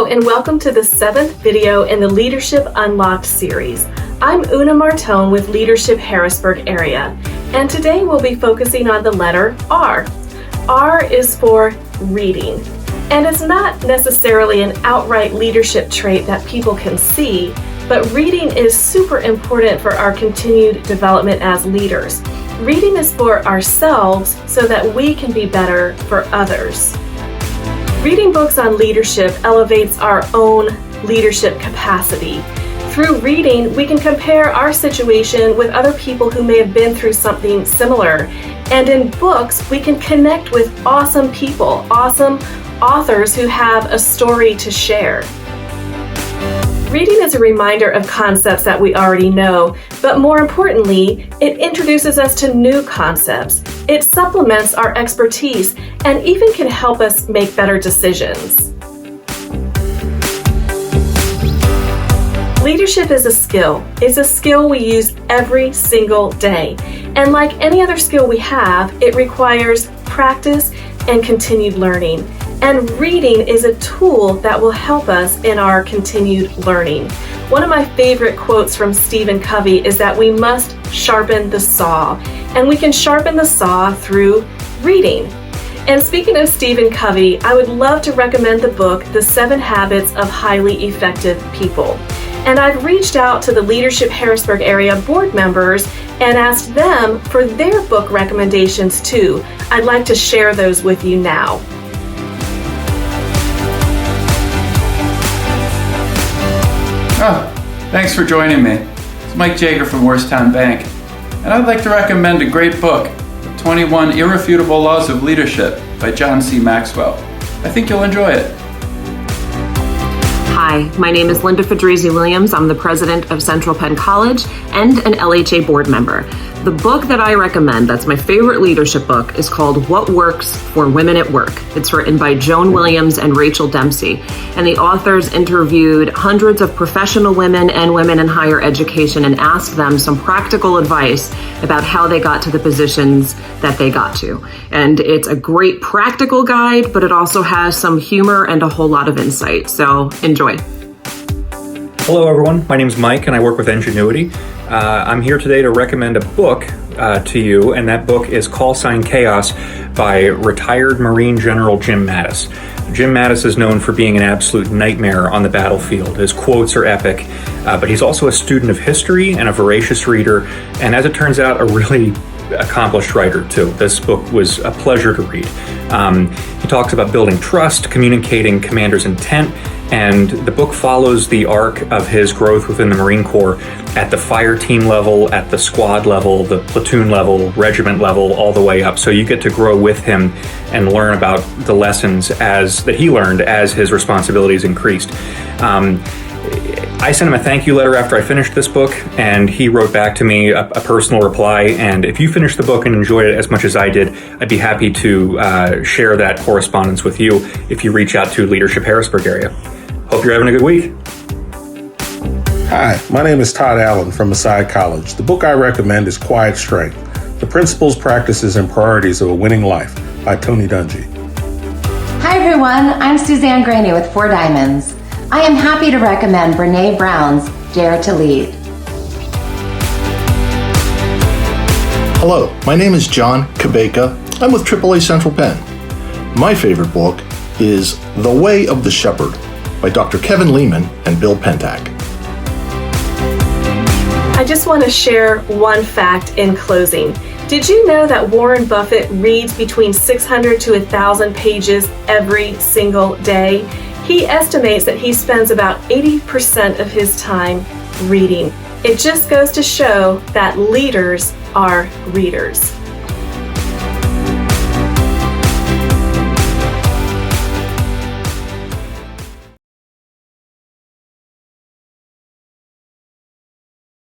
and welcome to the 7th video in the Leadership Unlocked series. I'm Una Martone with Leadership Harrisburg Area, and today we'll be focusing on the letter R. R is for reading, and it's not necessarily an outright leadership trait that people can see, but reading is super important for our continued development as leaders. Reading is for ourselves so that we can be better for others. Reading books on leadership elevates our own leadership capacity. Through reading, we can compare our situation with other people who may have been through something similar. And in books, we can connect with awesome people, awesome authors who have a story to share. Reading is a reminder of concepts that we already know, but more importantly, it introduces us to new concepts. It supplements our expertise and even can help us make better decisions. Leadership is a skill. It's a skill we use every single day. And like any other skill we have, it requires practice and continued learning. And reading is a tool that will help us in our continued learning. One of my favorite quotes from Stephen Covey is that we must sharpen the saw, and we can sharpen the saw through reading. And speaking of Stephen Covey, I would love to recommend the book, The 7 Habits of Highly Effective People. And I've reached out to the Leadership Harrisburg Area board members and asked them for their book recommendations too. I'd like to share those with you now. Oh, thanks for joining me. It's Mike Jager from Worstown Bank, and I'd like to recommend a great book, 21 Irrefutable Laws of Leadership by John C. Maxwell. I think you'll enjoy it. Hi, my name is Linda Fedrizzi Williams. I'm the president of Central Penn College and an LHA board member. The book that I recommend, that's my favorite leadership book, is called What Works for Women at Work. It's written by Joan Williams and Rachel Dempsey, and the authors interviewed hundreds of professional women and women in higher education and asked them some practical advice about how they got to the positions that they got to. And it's a great practical guide, but it also has some humor and a whole lot of insight. So enjoy. Hello everyone, my name is Mike and I work with Ingenuity. I'm here today to recommend a book to you, and that book is Call Sign Chaos by retired Marine General Jim Mattis. Jim Mattis is known for being an absolute nightmare on the battlefield. His quotes are epic, but he's also a student of history and a voracious reader, and as it turns out, a really accomplished writer too. This book was a pleasure to read. He talks about building trust, communicating commander's intent, and the book follows the arc of his growth within the Marine Corps at the fire team level, at the squad level, the platoon level, regiment level, all the way up. So you get to grow with him and learn about the lessons that he learned as his responsibilities increased. I sent him a thank you letter after I finished this book, and he wrote back to me a personal reply. And if you finish the book and enjoyed it as much as I did, I'd be happy to share that correspondence with you if you reach out to Leadership Harrisburg Area. Hope you're having a good week. Hi, my name is Todd Allen from Masai College. The book I recommend is Quiet Strength: The Principles, Practices, and Priorities of a Winning Life by Tony Dungy. Hi everyone, I'm Suzanne Graney with Four Diamonds. I am happy to recommend Brene Brown's Dare to Lead. Hello, my name is John Kabeka. I'm with AAA Central Penn. My favorite book is The Way of the Shepherd by Dr. Kevin Lehman and Bill Pentak. I just want to share one fact in closing. Did you know that Warren Buffett reads between 600 to 1,000 pages every single day? He estimates that he spends about 80% of his time reading. It just goes to show that leaders are readers.